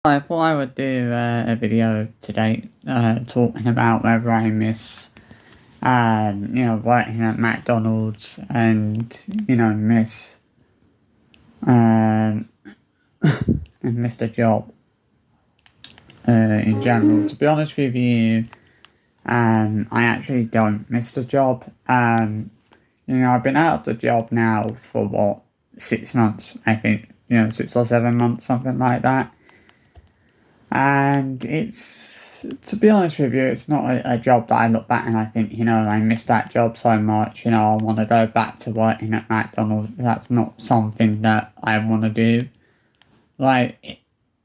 I thought I would do a video today talking about whether I miss, working at McDonald's and, miss, um, and miss the job in general. To be honest with you, I actually don't miss the job. I've been out of the job now for 6 months, I think, 6 or 7 months, something like that. And to be honest with you, it's not a job that I look back and I think, I miss that job so much, I want to go back to working at McDonald's. That's not something that I want to do. Like,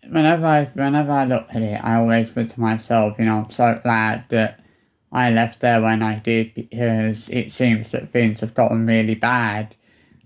whenever I look at it, I always think to myself, I'm so glad that I left there when I did, because it seems that things have gotten really bad.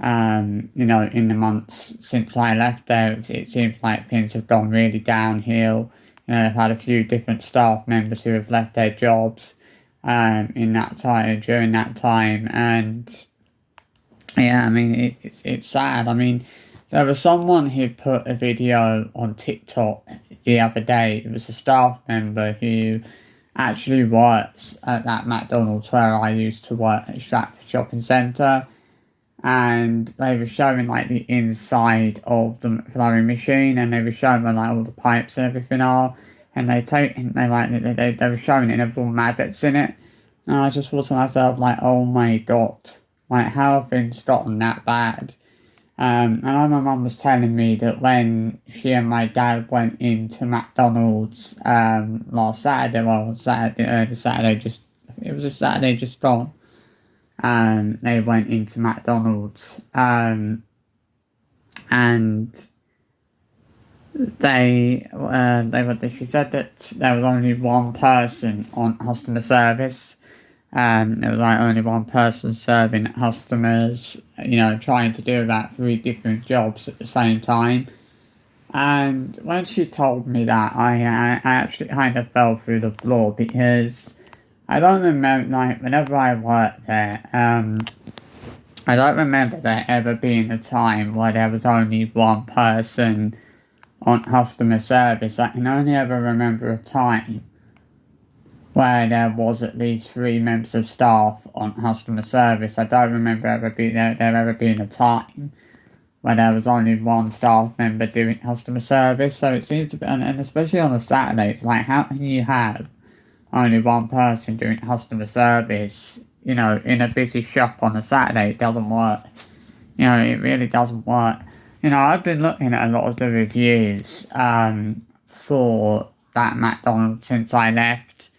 In the months since I left there, it seems like things have gone really downhill. I've had a few different staff members who have left their jobs during that time, and yeah, I mean, it's sad. I mean, there was someone who put a video on TikTok the other day. It was a staff member who actually works at that McDonald's where I used to work at Stratford Shopping Centre. And they were showing like the inside of the McFlurry machine, and they were showing where like all the pipes and everything are, and they were showing it and everyone mad that's in it, and I just thought to myself like, oh my god, like how have things gotten that bad? I know my mum was telling me that when she and my dad went into McDonald's last Saturday, it was a Saturday just gone. They went into McDonald's, and she said that there was only one person on customer service. There was like only one person serving customers, trying to do about 3 different jobs at the same time. And when she told me that, I actually kind of fell through the floor, because I don't remember, like, whenever I worked there, I don't remember there ever being a time where there was only one person on customer service. I can only ever remember a time where there was at least 3 members of staff on customer service. I don't remember there ever being a time where there was only one staff member doing customer service. So it seems to be, and especially on a Saturday, it's like, how can you have only one person doing customer service, in a busy shop on a Saturday? It doesn't work. It really doesn't work. I've been looking at a lot of the reviews for that McDonald's since I left,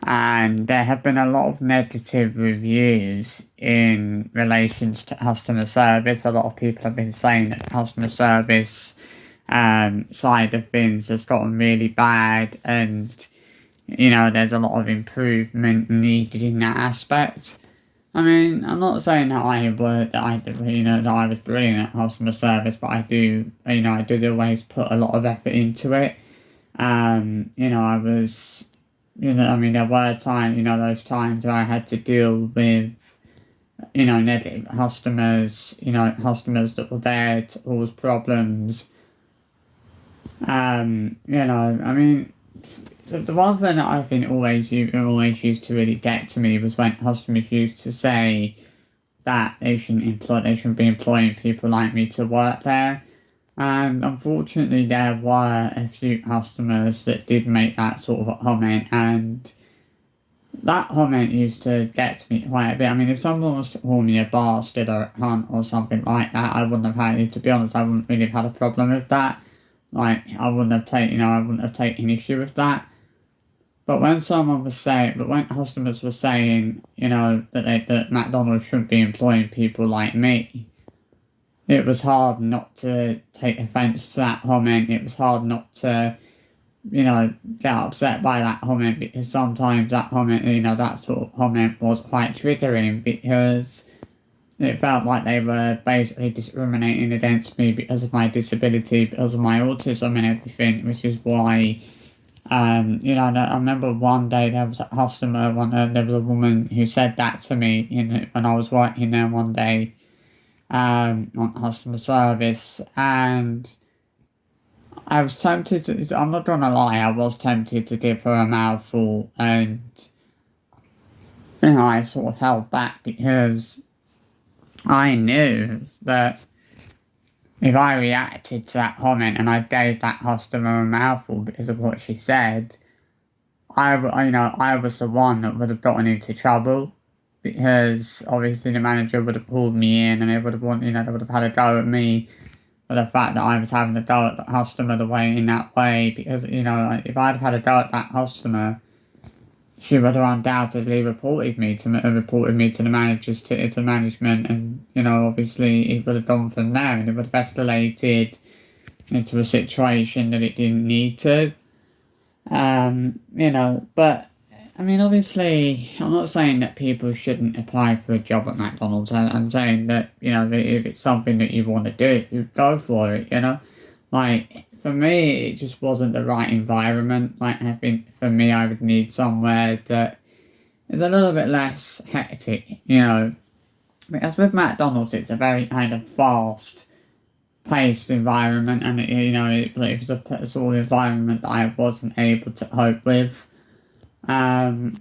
and there have been a lot of negative reviews in relations to customer service. A lot of people have been saying that the customer service side of things has gotten really bad, and there's a lot of improvement needed in that aspect. I mean, I'm not saying that I was brilliant at customer service, but I did always put a lot of effort into it. I was, there were times, those times where I had to deal with, negative customers, customers that were there to cause problems. I mean, the one thing that I think always used to really get to me was when customers used to say that they shouldn't be employing people like me to work there. And unfortunately, there were a few customers that did make that sort of a comment, and that comment used to get to me quite a bit. I mean, if someone was to call me a bastard or a cunt or something like that, I wouldn't have had, to be honest, I wouldn't really have had a problem with that. Like, I wouldn't have taken issue with that. But when customers were saying, that McDonald's shouldn't be employing people like me, it was hard not to take offence to that comment. It was hard not to, get upset by that comment, because sometimes that comment, that sort of comment was quite triggering, because it felt like they were basically discriminating against me because of my disability, because of my autism and everything, which is why, I remember one day there was a customer, there was a woman who said that to me when I was working there one day, on customer service, and I was tempted to, I'm not gonna lie, I was tempted to give her a mouthful, and, I sort of held back because I knew that if I reacted to that comment and I gave that customer a mouthful because of what she said, I was the one that would have gotten into trouble, because obviously the manager would have pulled me in and they would have they would have had a go at me for the fact that I was having a go at the customer in that way, because, if I'd had a go at that customer, she would have undoubtedly reported me to the managers, to management, and, obviously it would have gone from there and it would have escalated into a situation that it didn't need to. But I mean, obviously, I'm not saying that people shouldn't apply for a job at McDonald's. I'm saying that, if it's something that you want to do, you go for it. Like, for me, it just wasn't the right environment. Like, I think for me, I would need somewhere that is a little bit less hectic. Because with McDonald's, it's a very kind of fast paced environment, and it was a sort of environment that I wasn't able to cope with. I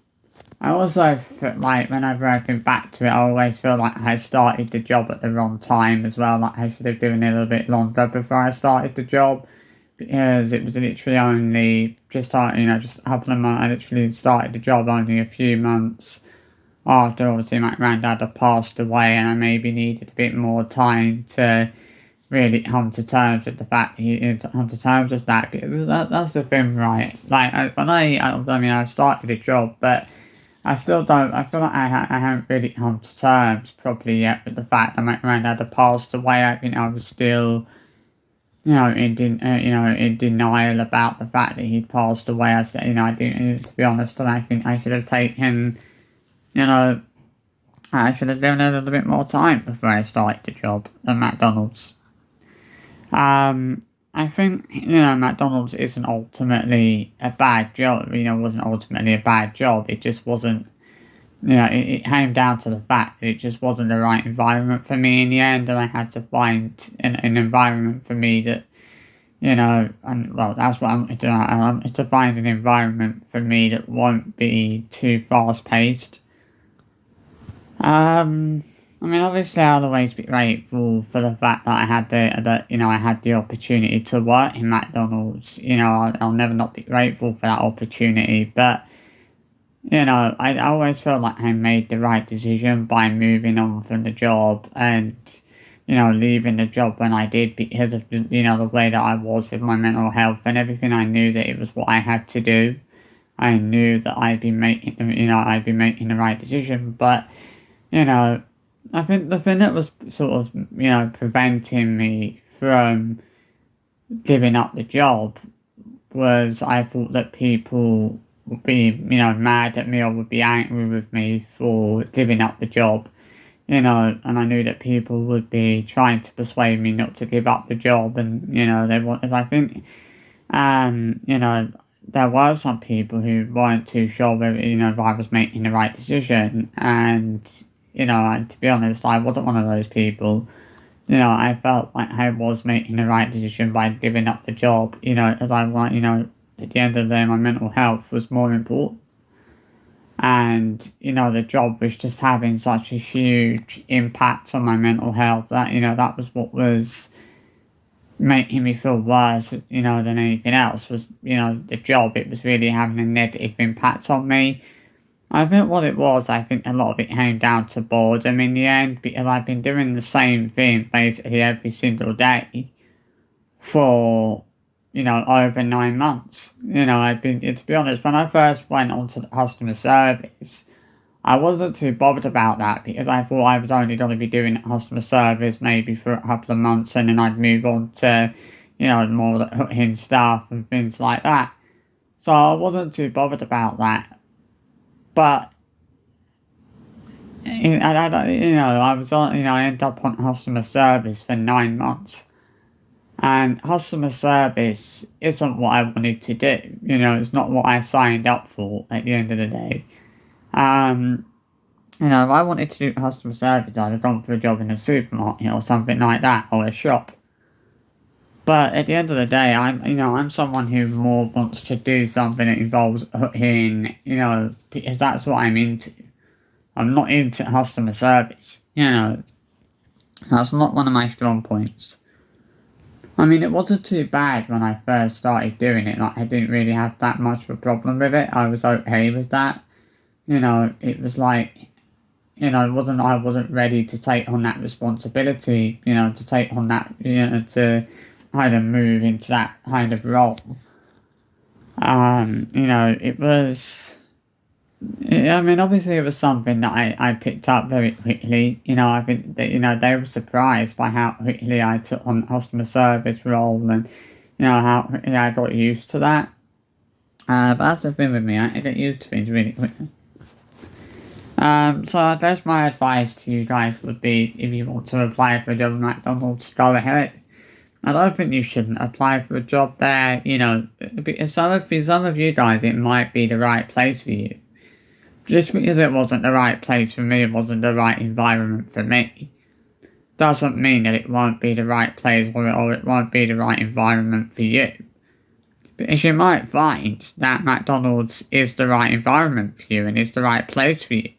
also feel like whenever I think back to it, I always feel like I started the job at the wrong time as well. Like, I should have given it a little bit longer before I started the job, because it was literally only just a couple of months. I literally started the job only a few months after obviously my granddad had passed away, and I maybe needed a bit more time to really come to terms with the fact to come to terms with that, because that's the thing, right? Like, I started a job, but I still don't. I feel like I haven't really come to terms properly yet with the fact that my granddad had passed away. I think I was still, in denial about the fact that he'd passed away. I said, I didn't. To be honest, and I think I should have taken, I should have given it a little bit more time before I started the job at McDonald's. I think, McDonald's isn't ultimately a bad job. Wasn't ultimately a bad job. It just wasn't, it came down to the fact that it just wasn't the right environment for me in the end, and I had to find an environment for me that, and well, that's what I'm going to do. I'm to find an environment for me that won't be too fast paced. I mean, obviously, I'll always be grateful for the fact that I had the opportunity to work in McDonald's. I'll never not be grateful for that opportunity. But, I always feel like I made the right decision by moving on from the job and, leaving the job when I did, because of the way that I was with my mental health and everything. I knew that it was what I had to do. I knew that I'd be making the right decision, but, I think the thing that was sort of, preventing me from giving up the job was I thought that people would be, mad at me or would be angry with me for giving up the job, and I knew that people would be trying to persuade me not to give up the job, and, they wanted, I think, there were some people who weren't too sure whether, if I was making the right decision, and, to be honest, I wasn't one of those people. I felt like I was making the right decision by giving up the job, as I want, at the end of the day, my mental health was more important. And, the job was just having such a huge impact on my mental health that, that was what was making me feel worse, than anything else was, the job. It was really having a negative impact on me. I think what it was, I think a lot of it came down to boredom in the end, because I've been doing the same thing basically every single day for, over 9 months. I've been, to be honest, when I first went onto the customer service, I wasn't too bothered about that, because I thought I was only going to be doing customer service maybe for a couple of months, and then I'd move on to, more the cooking stuff and things like that. So I wasn't too bothered about that. But, I was on, I ended up on customer service for 9 months. And customer service isn't what I wanted to do. It's not what I signed up for at the end of the day. If I wanted to do customer service, I'd have gone for a job in a supermarket or something like that, or a shop. But at the end of the day, I'm someone who more wants to do something that involves hooking, because that's what I'm into. I'm not into customer service, That's not one of my strong points. I mean, it wasn't too bad when I first started doing it. Like, I didn't really have that much of a problem with it. I was okay with that. It was like, I wasn't ready to take on that responsibility, to take on that, to kind of move into that kind of role. It was, I mean, obviously it was something that I picked up very quickly. I think that, they were surprised by how quickly I took on the customer service role and, how quickly I got used to that. But that's the thing with me, I get used to things really quickly. So I guess my advice to you guys would be, if you want to apply for a job at McDonald's, go ahead. I don't think you shouldn't apply for a job there, because some of you guys, it might be the right place for you. Just because it wasn't the right place for me, it wasn't the right environment for me, doesn't mean that it won't be the right place or it won't be the right environment for you. Because you might find that McDonald's is the right environment for you and is the right place for you.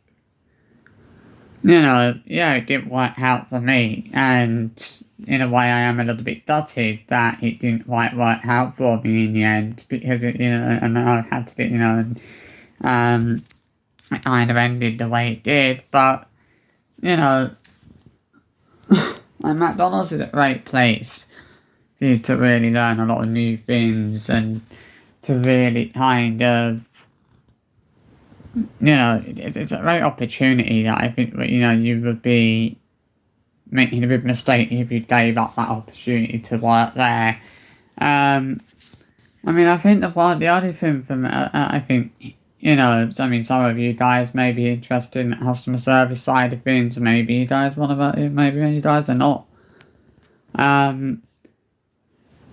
It didn't work out for me, and in a way I am a little bit gutted that it didn't quite work out for me in the end, because and I had to get, and it kind of ended the way it did, but, and McDonald's is a great place for you to really learn a lot of new things and to really kind of, it's a great opportunity that I think, you would be making a big mistake if you gave up that opportunity to work there. I mean, I think the other thing for me, I think, some of you guys may be interested in the customer service side of things. Maybe you guys want to, maybe you guys are not.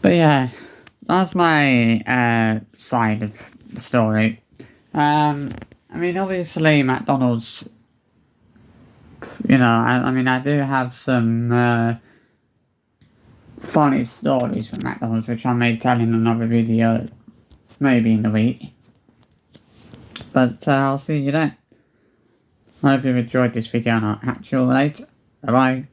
But yeah, that's my side of the story. I mean, obviously, McDonald's, I do have some funny stories from McDonald's, which I may tell in another video, maybe in a week. But I'll see you then. I hope you've enjoyed this video and I'll catch you all later. Bye bye.